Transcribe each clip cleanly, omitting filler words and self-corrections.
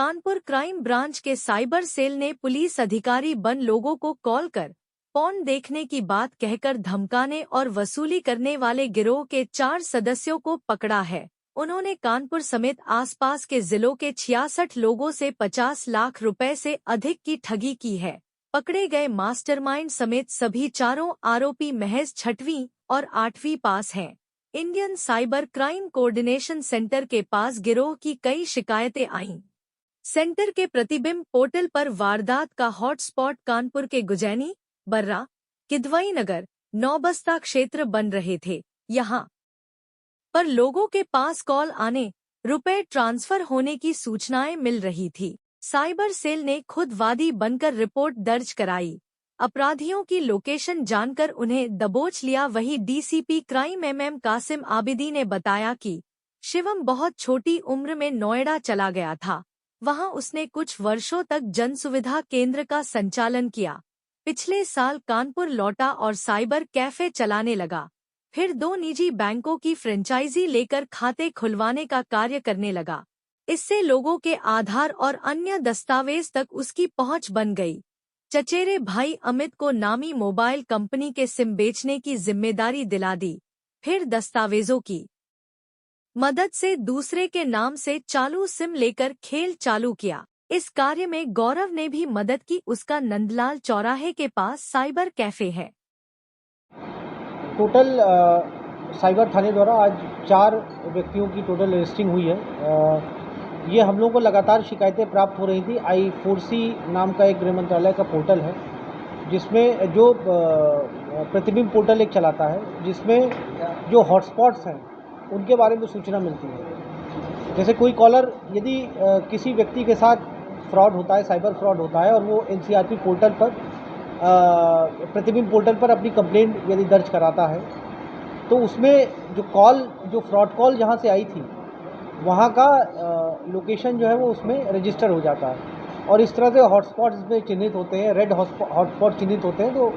Kanpur crime branch के cyber cell ने police अधिकारी बन लोगों को कॉल कर पॉर्न देखने की बात कहकर धमकाने और वसूली करने वाले गिरोह के 4 सदस्यों को पकड़ा है। उन्होंने कानपुर समेत आसपास के जिलों के 66 लोगों से 50 लाख रुपए से अधिक की ठगी की है। पकड़े गए मास्टरमाइंड समेत सभी चारों आरोपी महज 6वीं और 8वीं पास हैं। Indian cyber crime coordination centre के पास गिरोह की कई शिकायतें आईं। सेंटर के प्रतिबिंब पोर्टल पर वारदात का हॉटस्पॉट कानपुर के गुजैनी, बर्रा, किदवई नगर, नौबस्ता क्षेत्र बन रहे थे। यहाँ पर लोगों के पास कॉल आने, रुपए ट्रांसफर होने की सूचनाएं मिल रही थी। साइबर सेल ने खुद वादी बनकर रिपोर्ट दर्ज कराई। अपराधियों की लोकेशन जानकर उन्हें दबोच लिया। वही डीसीपी क्राइम कासिम आबिदी ने बताया कि शिवम बहुत छोटी उम्र में नोएडा चला गया था। वहां उसने कुछ वर्षों तक जनसुविधा केंद्र का संचालन किया। पिछले साल कानपुर लौटा और साइबर कैफे चलाने लगा। फिर 2 निजी बैंकों की फ्रेंचाइजी लेकर खाते खुलवाने का कार्य करने लगा। इससे लोगों के आधार और अन्य दस्तावेज तक उसकी पहुंच बन गई। चचेरे भाई अमित को नामी मोबाइल कंपनी के सिम बेचने की जिम्मेदारी दिला दी। फिर दस्तावेजों की मदद से दूसरे के नाम से चालू सिम लेकर खेल चालू किया। इस कार्य में गौरव ने भी मदद की। उसका नंदलाल चौराहे के पास साइबर कैफे है। टोटल साइबर थाने द्वारा आज 4 व्यक्तियों की टोटल अरेस्टिंग हुई है। ये हम लोगों को लगातार शिकायतें प्राप्त हो रही थी। I4C नाम का एक गृह मंत्रालय का पोर्टल है, जिसमें जो प्रतिबिंब पोर्टल एक चलाता है, जिसमें जो हॉटस्पॉट्स हैं उनके बारे में सूचना मिलती है। जैसे कोई कॉलर यदि किसी व्यक्ति के साथ फ्रॉड होता है, साइबर फ्रॉड होता है, और वो NCRP पोर्टल पर प्रतिबिंब पोर्टल पर अपनी कंप्लेंट यदि दर्ज कराता है, तो उसमें जो फ्रॉड कॉल जहाँ से आई थी वहाँ का लोकेशन जो है वो उसमें रजिस्टर हो जाता है। और इस तरह से हॉटस्पॉट्स इसमें चिन्हित होते हैं, रेड हॉटस्पॉट चिन्हित होते हैं। तो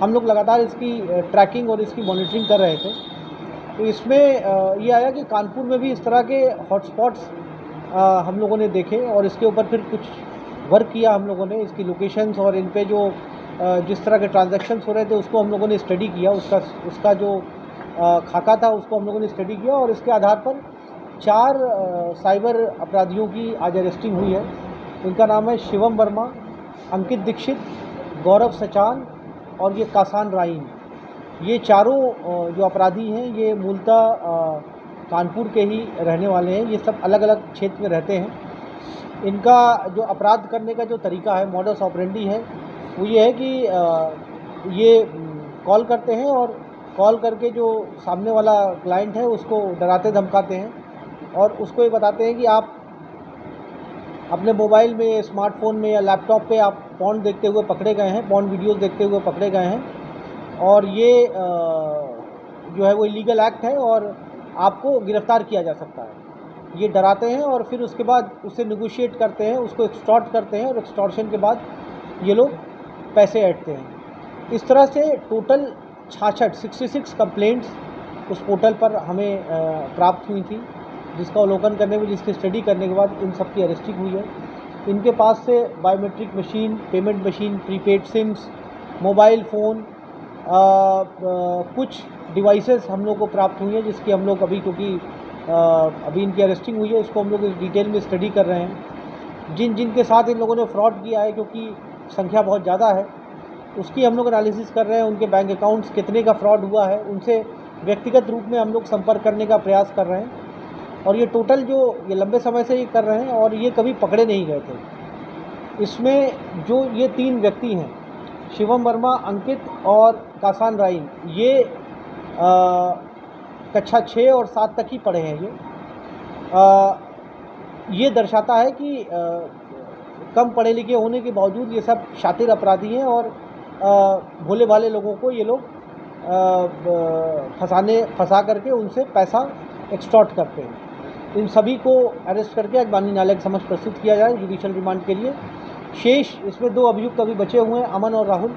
हम लोग लगातार इसकी ट्रैकिंग और इसकी मॉनिटरिंग कर रहे थे। तो इसमें ये आया कि कानपुर में भी इस तरह के हॉटस्पॉट्स हम लोगों ने देखे और इसके ऊपर फिर कुछ वर्क किया हम लोगों ने। इसकी लोकेशंस और इन पे जो जिस तरह के ट्रांजैक्शंस हो रहे थे उसको हम लोगों ने स्टडी किया। उसका जो खाका था उसको हम लोगों ने स्टडी किया और इसके आधार पर 4 साइबर अपराधियों की आज अरेस्टिंग हुई है। इनका नाम है शिवम वर्मा, अंकित दीक्षित, गौरव सचान और ये कासान राइन। ये चारों जो अपराधी हैं ये मूलतः कानपुर के ही रहने वाले हैं। ये सब अलग अलग क्षेत्र में रहते हैं। इनका जो अपराध करने का जो तरीका है, मॉडस ऑपरेंडी है, वो ये है कि ये कॉल करते हैं और कॉल करके जो सामने वाला क्लाइंट है उसको डराते धमकाते हैं और उसको ये बताते हैं कि आप अपने मोबाइल में, स्मार्टफोन में या लैपटॉप पे आप पॉर्न देखते हुए पकड़े गए हैं, पॉर्न वीडियोज़ देखते हुए पकड़े गए हैं और ये जो है वो इलीगल एक्ट है और आपको गिरफ्तार किया जा सकता है। ये डराते हैं और फिर उसके बाद उससे नेगोशिएट करते हैं, उसको एक्सटॉर्ट करते हैं और एक्सटॉर्शन के बाद ये लोग पैसे ऐंठते हैं। इस तरह से टोटल 66 कंप्लेंट्स उस पोर्टल पर हमें प्राप्त हुई थी, जिसका अवलोकन करने में, जिसकी स्टडी करने के बाद इन सब की अरेस्टिंग हुई है। इनके पास से biometric machine, payment machine, prepaid sims, mobile phone, कुछ डिवाइसेस हम लोग को प्राप्त हुई हैं, जिसकी हम लोग अभी, क्योंकि अभी इनकी अरेस्टिंग हुई है, इसको हम लोग डिटेल में स्टडी कर रहे हैं। जिनके साथ इन लोगों ने फ्रॉड किया है, क्योंकि संख्या बहुत ज़्यादा है, उसकी हम लोग एनालिसिस कर रहे हैं। उनके बैंक अकाउंट्स कितने का फ्रॉड हुआ है, उनसे व्यक्तिगत रूप में हम लोग संपर्क करने का प्रयास कर रहे हैं। और ये टोटल जो ये लंबे समय से ये कर रहे हैं और ये कभी पकड़े नहीं गए थे। इसमें जो ये 3 व्यक्ति हैं, शिवम वर्मा, अंकित और कासान राइन, ये कक्षा 6 और 7 तक ही पढ़े हैं। ये दर्शाता है कि कम पढ़े लिखे होने के बावजूद ये सब शातिर अपराधी हैं और भोले भाले लोगों को ये लोग फंसा करके उनसे पैसा एक्सटॉर्ट करते हैं। इन सभी को अरेस्ट करके आज माननीय न्यायालय के समक्ष प्रस्तुत किया जाए जुडिशियल रिमांड के लिए। शेष इसमें 2 अभियुक्त अभी बचे हुए हैं, अमन और राहुल,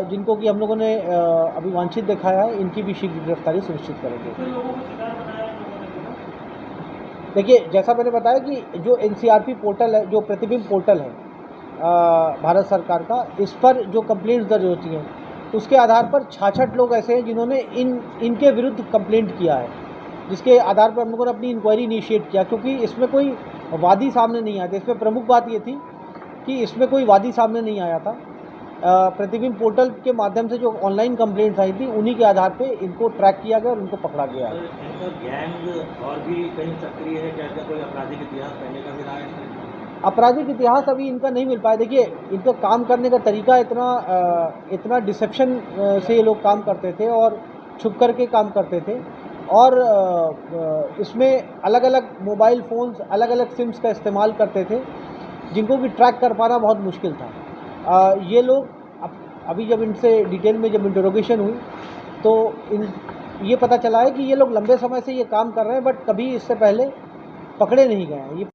जिनको कि हम लोगों ने अभी वांछित दिखाया है। इनकी भी शीघ्र गिरफ्तारी सुनिश्चित करेंगे। देखिए, जैसा मैंने बताया कि जो एनसीआरपी पोर्टल है, जो प्रतिबिंब पोर्टल है भारत सरकार का, इस पर जो कंप्लेंट्स दर्ज होती हैं उसके आधार पर 66 लोग ऐसे हैं जिन्होंने इनके विरुद्ध कंप्लेंट किया है, जिसके आधार पर हम लोगों ने अपनी इंक्वायरी इनिशिएट किया, क्योंकि इसमें कोई वादी सामने नहीं आया था। इसमें प्रमुख बात ये थी कि इसमें कोई वादी सामने नहीं आया था। प्रतिबिंब पोर्टल के माध्यम से जो ऑनलाइन कंप्लेंट्स आई थी उन्हीं के आधार पे इनको ट्रैक किया गया और उनको पकड़ा गया। इनका गैंग और भी कहीं सक्रिय है क्या? क्या कोई आपराधिक इतिहास पहले का भी रहा है? आपराधिक इतिहास अभी इनका नहीं मिल पाया। देखिए, इनका काम करने का तरीका इतना डिसेप्शन से ये लोग काम करते थे और छुप करके काम करते थे, और इसमें अलग अलग मोबाइल फ़ोन्स, अलग अलग सिम्स का इस्तेमाल करते थे, जिनको भी ट्रैक कर पाना बहुत मुश्किल था। ये लोग अभी जब इनसे डिटेल में जब इंटरोगेशन हुई तो ये पता चला है कि ये लोग लंबे समय से ये काम कर रहे हैं, बट कभी इससे पहले पकड़े नहीं गए हैं। ये